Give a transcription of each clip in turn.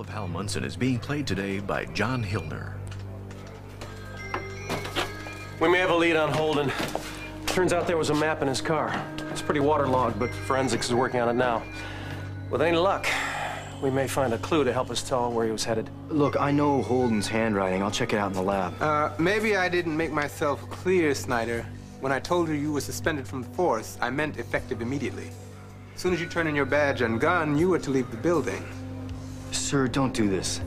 role of Hal Munson is being played today by John Hillner. We may have a lead on Holden. Turns out there was a map in his car. It's pretty waterlogged, but forensics is working on it now. With any luck, we may find a clue to help us tell where he was headed. Look, I know Holden's handwriting. I'll check it out in the lab. Maybe I didn't make myself clear, Snyder. When I told you were suspended from the force, I meant effective immediately. As soon as you turn in your badge and gun, you were to leave the building. Sir, don't do this.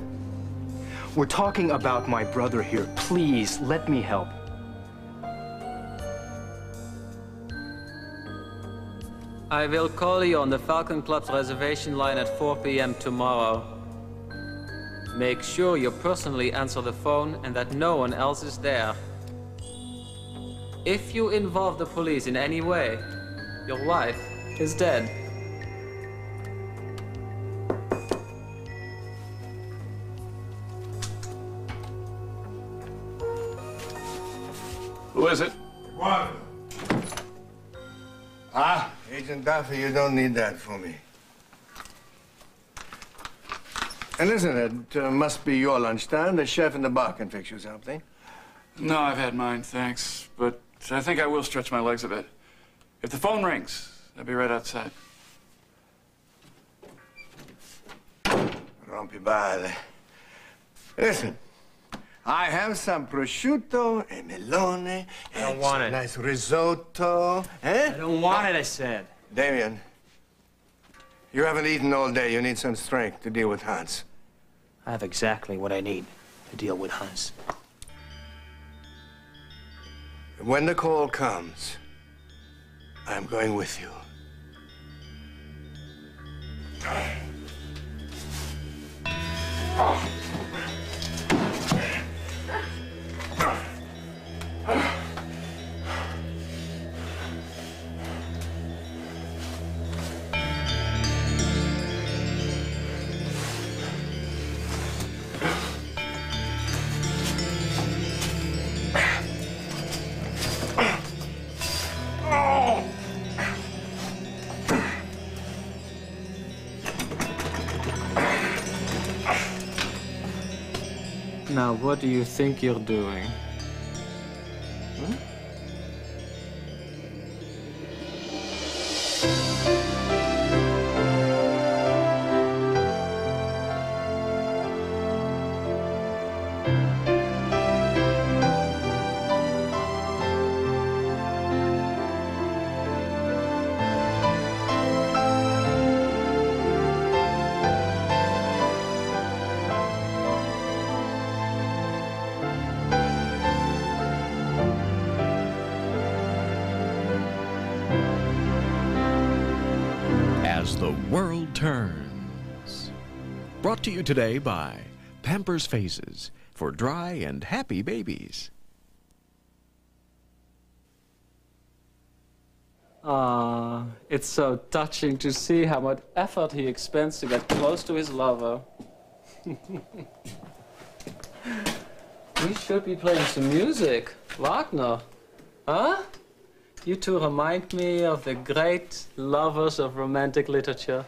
We're talking about my brother here. Please, let me help. I will call you on the Falcon Club's reservation line at 4 p.m. tomorrow. Make sure you personally answer the phone and that no one else is there. If you involve the police in any way, your wife is dead. Who is it? What? Agent Duffy, you don't need that for me. And listen, it must be your lunchtime. The chef in the bar can fix you something. No, I've had mine, thanks. But I think I will stretch my legs a bit. If the phone rings, I'll be right outside. Rompi bale. Listen, I have some prosciutto and melone. I don't want it. Nice risotto. Eh? I don't want it, I said. Damien, you haven't eaten all day. You need some strength to deal with Hans. I have exactly what I need to deal with Hans. When the call comes, I'm going with you. Now, what do you think you're doing? As the World Turns. Brought to you today by Pampers Faces for dry and happy babies. It's so touching to see how much effort he expends to get close to his lover. We should be playing some music. Wagner. Huh? You two remind me of the great lovers of romantic literature,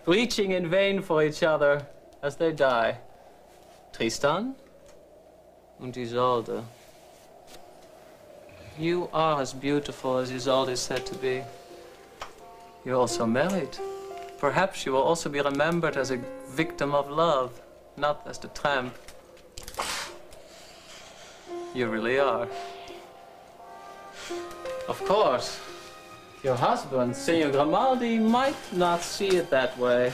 reaching in vain for each other as they die. Tristan und Isolde. You are as beautiful as Isolde is said to be. You're also married. Perhaps you will also be remembered as a victim of love, not as the tramp. You really are. Of course, your husband, Signor Grimaldi, might not see it that way.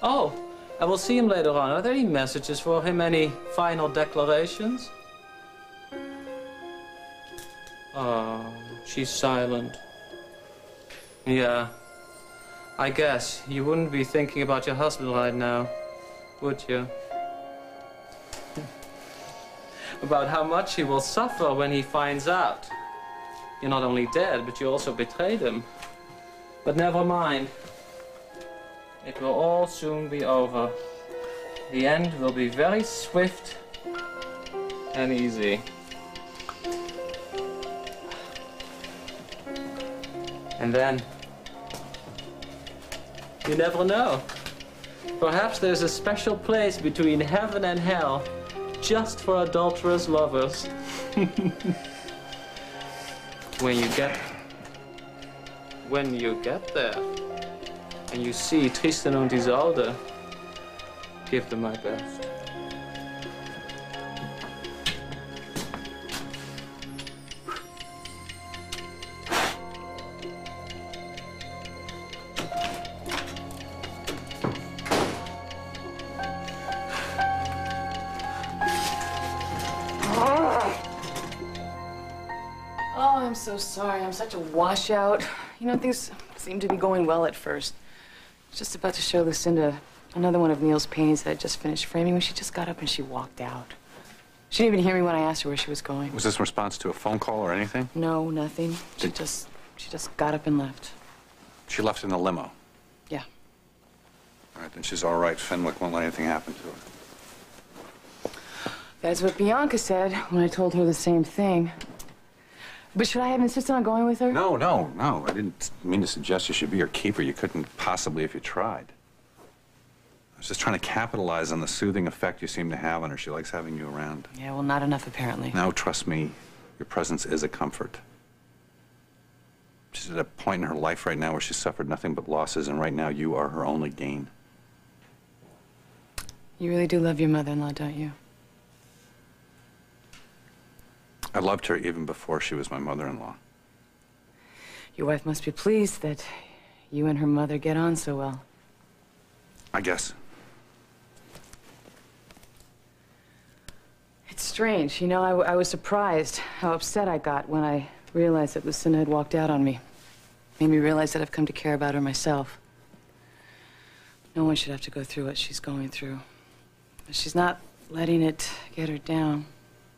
Oh, I will see him later on. Are there any messages for him? Any final declarations? Oh, she's silent. Yeah, I guess you wouldn't be thinking about your husband right now, would you? About how much he will suffer when he finds out. You're not only dead, but you also betrayed him. But never mind. It will all soon be over. The end will be very swift and easy. And then, you never know. Perhaps there's a special place between heaven and hell just for adulterous lovers. When you get there and you see Tristan und Isolde, give them my best. Oh, I'm so sorry. I'm such a washout. You know, things seemed to be going well at first. I was just about to show Lucinda another one of Neil's paintings that I just finished framing when she just got up and she walked out. She didn't even hear me when I asked her where she was going. Was this in response to a phone call or anything? No, nothing. She just got up and left. She left in the limo. Yeah. All right, then she's all right. Fenwick won't let anything happen to her. That's what Bianca said when I told her the same thing. But should I have insisted on going with her? No. I didn't mean to suggest you should be her keeper. You couldn't possibly if you tried. I was just trying to capitalize on the soothing effect you seem to have on her. She likes having you around. Yeah, well, not enough, apparently. No, trust me, your presence is a comfort. She's at a point in her life right now where she's suffered nothing but losses, and right now you are her only gain. You really do love your mother-in-law, don't you? I loved her even before she was my mother-in-law. Your wife must be pleased that you and her mother get on so well. I guess. It's strange. You know, I was surprised how upset I got when I realized that Lucinda had walked out on me. Made me realize that I've come to care about her myself. No one should have to go through what she's going through. But she's not letting it get her down.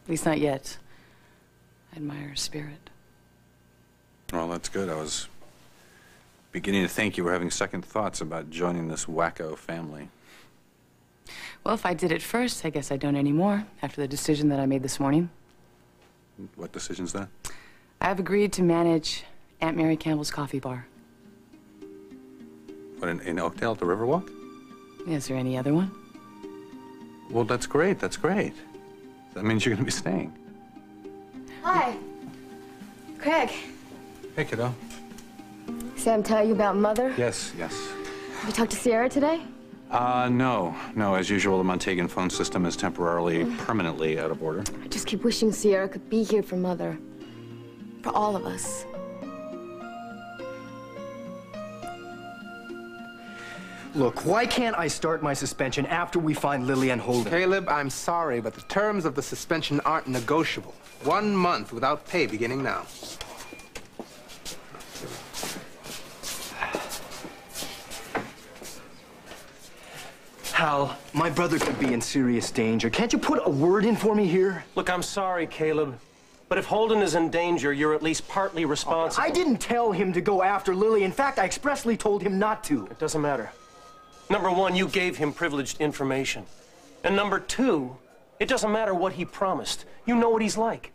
At least not yet. I admire her spirit. Well, that's good. I was beginning to think you were having second thoughts about joining this wacko family. Well, if I did it first, I guess I don't anymore, after the decision that I made this morning. What decision's that? I've agreed to manage Aunt Mary Campbell's coffee bar. What, in Oakdale at the Riverwalk? Is there any other one? Well, that's great. That's great. That means you're going to be staying. Hi. Craig. Hey, kiddo. Sam tell you about Mother? Yes. Have you talked to Sierra today? No. As usual, the Montagan phone system is temporarily, permanently out of order. I just keep wishing Sierra could be here for Mother. For all of us. Look, why can't I start my suspension after we find Lillian Holden? Caleb, I'm sorry, but the terms of the suspension aren't negotiable. 1 month without pay beginning now. Hal, my brother could be in serious danger. Can't you put a word in for me here? Look, I'm sorry, Caleb, but if Holden is in danger, you're at least partly responsible. I didn't tell him to go after Lily. In fact, I expressly told him not to. It doesn't matter. Number one, you gave him privileged information. And number two, it doesn't matter what he promised. You know what he's like.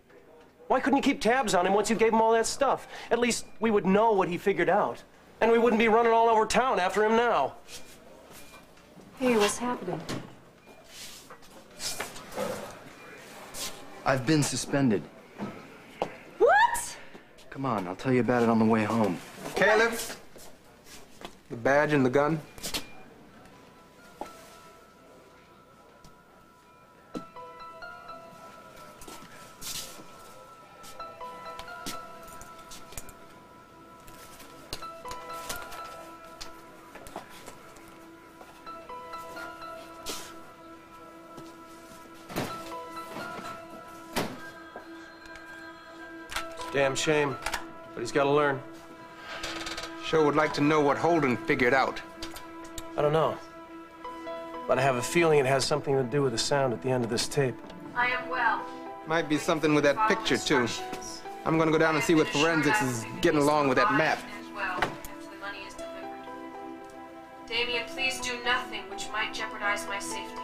Why couldn't you keep tabs on him once you gave him all that stuff? At least we would know what he figured out. And we wouldn't be running all over town after him now. Hey, what's happening? I've been suspended. What? Come on, I'll tell you about it on the way home. Caleb, the badge and the gun. Damn shame, but he's got to learn. Sure would like to know what Holden figured out. I don't know, but I have a feeling it has something to do with the sound at the end of this tape. I am well. Might be something with that picture, too. I'm gonna go down and see what forensics is getting along with that map. Damien, please do nothing which might jeopardize my safety.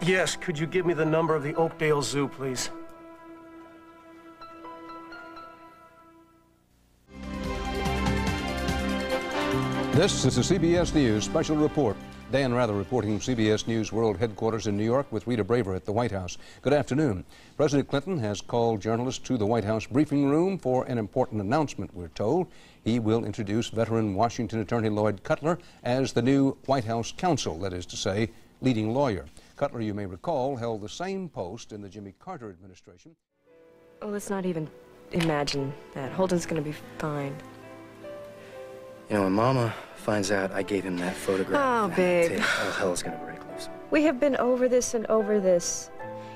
Yes, could you give me the number of the Oakdale Zoo, please? This is a CBS News special report. Dan Rather reporting from CBS News World Headquarters in New York with Rita Braver at the White House. Good afternoon. President Clinton has called journalists to the White House briefing room for an important announcement, we're told. He will introduce veteran Washington attorney Lloyd Cutler as the new White House counsel, that is to say, leading lawyer. Cutler, you may recall, held the same post in the Jimmy Carter administration. Oh, let's not even imagine that. Holden's going to be fine. You know, when Mama finds out I gave him that photograph, oh, babe, all hell's gonna break loose. We have been over this and over this.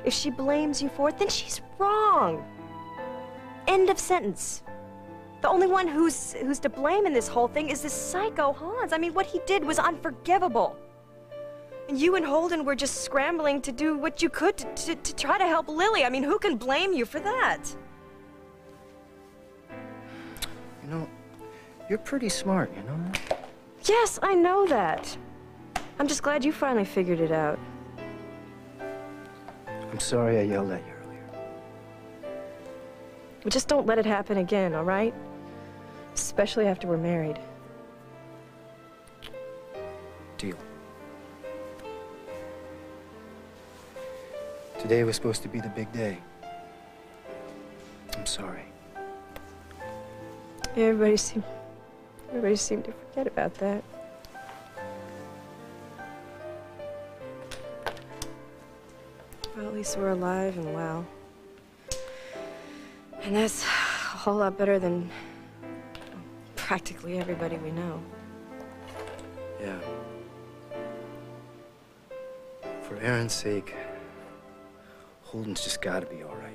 If she blames you for it, then she's wrong. End of sentence. The only one who's to blame in this whole thing is this psycho Hans. I mean, what he did was unforgivable. And you and Holden were just scrambling to do what you could to try to help Lily. I mean, who can blame you for that? You know, you're pretty smart, you know that? Yes, I know that. I'm just glad you finally figured it out. I'm sorry I yelled at you earlier. Well, just don't let it happen again, all right? Especially after we're married. Deal. Today was supposed to be the big day. I'm sorry. Everybody seemed to forget about that. Well, at least we're alive and well. And that's a whole lot better than practically everybody we know. Yeah. For Aaron's sake, Holden's just gotta be all right.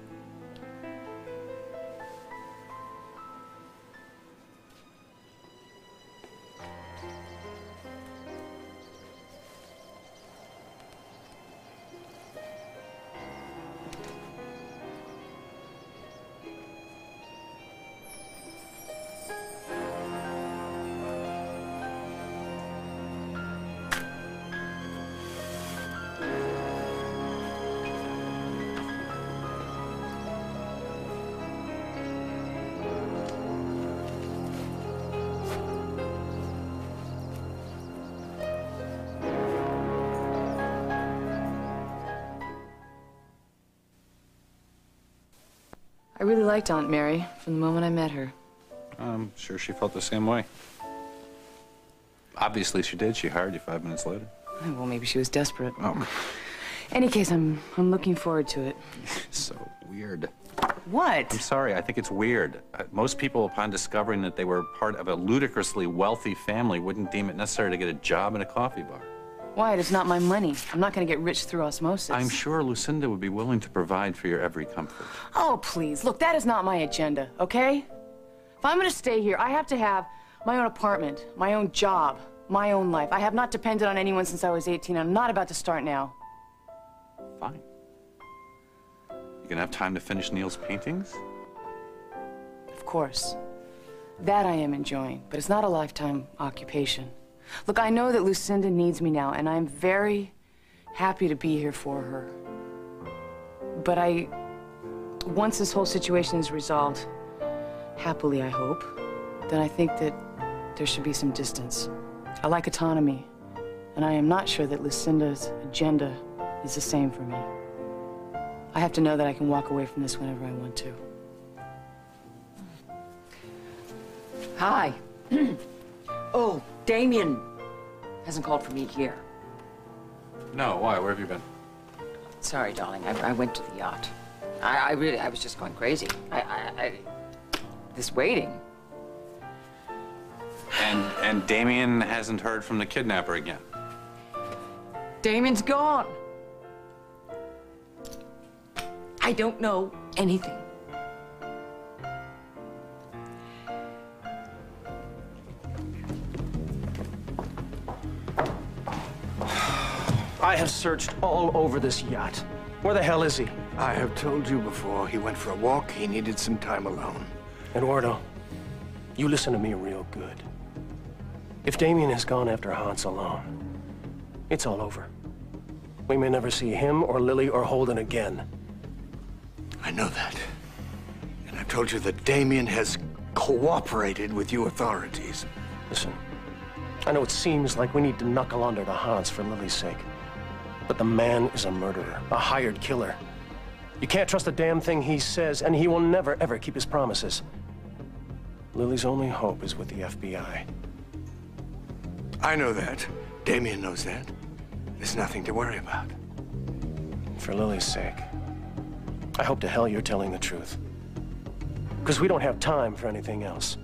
I really liked Aunt Mary from the moment I met her. I'm sure she felt the same way. Obviously she did. She hired you 5 minutes later. Well, maybe she was desperate. Oh. Any case, I'm looking forward to it. So weird. What? I'm sorry, I think it's weird. Most people, upon discovering that they were part of a ludicrously wealthy family, wouldn't deem it necessary to get a job in a coffee bar. Wyatt, it's not my money. I'm not going to get rich through osmosis. I'm sure Lucinda would be willing to provide for your every comfort. Oh, please. Look, that is not my agenda, okay? If I'm going to stay here, I have to have my own apartment, my own job, my own life. I have not depended on anyone since I was 18. I'm not about to start now. Fine. You gonna have time to finish Neil's paintings? Of course. That I am enjoying, but it's not a lifetime occupation. Look, I know that Lucinda needs me now, and I'm very happy to be here for her. But once this whole situation is resolved, happily I hope, then I think that there should be some distance. I like autonomy, and I am not sure that Lucinda's agenda is the same for me. I have to know that I can walk away from this whenever I want to. Hi. Oh, Damien hasn't called for me here. No, why? Where have you been? Sorry, darling. I went to the yacht. I was just going crazy. This waiting. And Damien hasn't heard from the kidnapper again? Damien's gone. I don't know anything. I have searched all over this yacht. Where the hell is he? I have told you before, he went for a walk. He needed some time alone. Eduardo, you listen to me real good. If Damien has gone after Hans alone, it's all over. We may never see him or Lily or Holden again. I know that. And I've told you that Damien has cooperated with you authorities. Listen, I know it seems like we need to knuckle under to Hans for Lily's sake. But the man is a murderer, a hired killer. You can't trust a damn thing he says, and he will never, ever keep his promises. Lily's only hope is with the FBI. I know that. Damien knows that. There's nothing to worry about. For Lily's sake, I hope to hell you're telling the truth. Because we don't have time for anything else.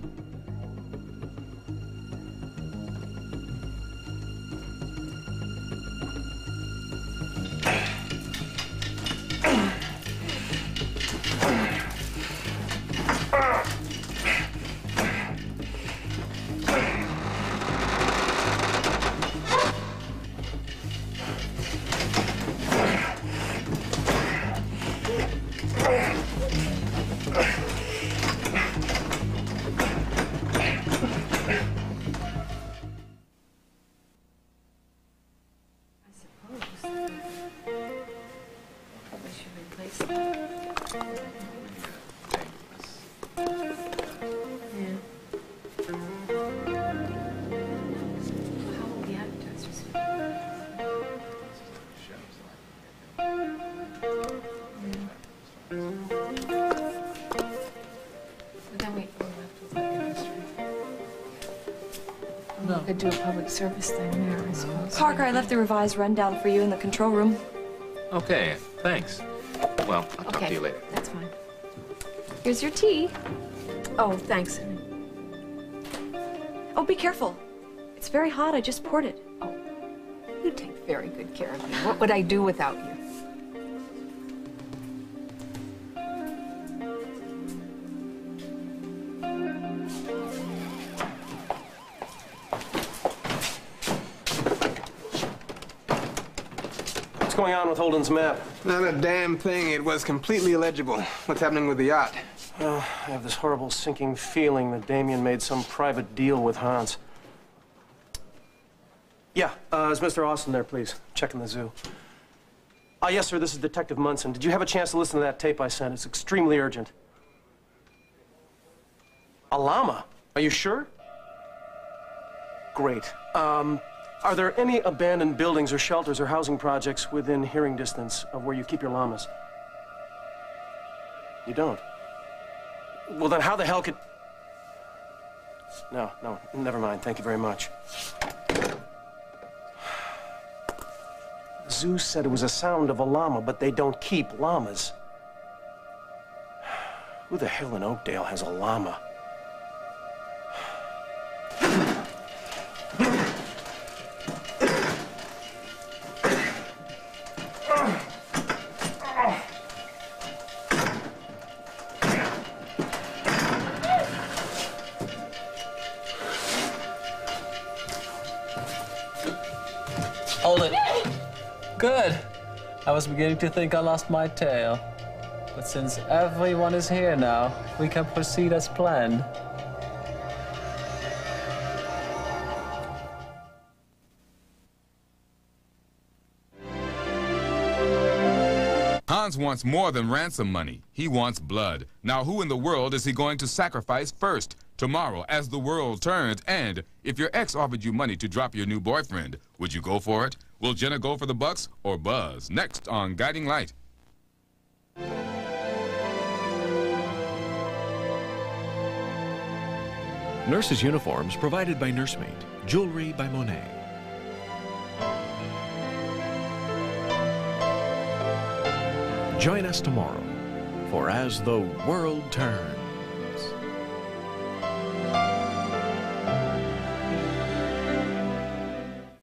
Could do a public service thing there, I suppose. Parker, I left the revised rundown for you in the control room. Okay, thanks. Well, I'll talk to you later. That's fine. Here's your tea. Oh, thanks. Oh, be careful. It's very hot. I just poured it. Oh, you take very good care of me. What would I do without you? What's going on with Holden's map? Not a damn thing. It was completely illegible. What's happening with the yacht? I have this horrible sinking feeling that Damien made some private deal with Hans. Yeah, is Mr. Austin there, please? Checking the zoo. Yes, sir, this is Detective Munson. Did you have a chance to listen to that tape I sent? It's extremely urgent. A llama? Are you sure? Great. Are there any abandoned buildings or shelters or housing projects within hearing distance of where you keep your llamas? You don't? Well, then how the hell could... No, never mind. Thank you very much. The zoo said it was a sound of a llama, but they don't keep llamas. Who the hell in Oakdale has a llama? Hold it. Good. I was beginning to think I lost my tail. But since everyone is here now, we can proceed as planned. Hans wants more than ransom money. He wants blood. Now, who in the world is he going to sacrifice first? Tomorrow, as the world turns, and if your ex offered you money to drop your new boyfriend, would you go for it? Will Jenna go for the bucks or Buzz? Next on Guiding Light. Nurses' uniforms provided by Nursemaid. Jewelry by Monet. Join us tomorrow for As the World Turns.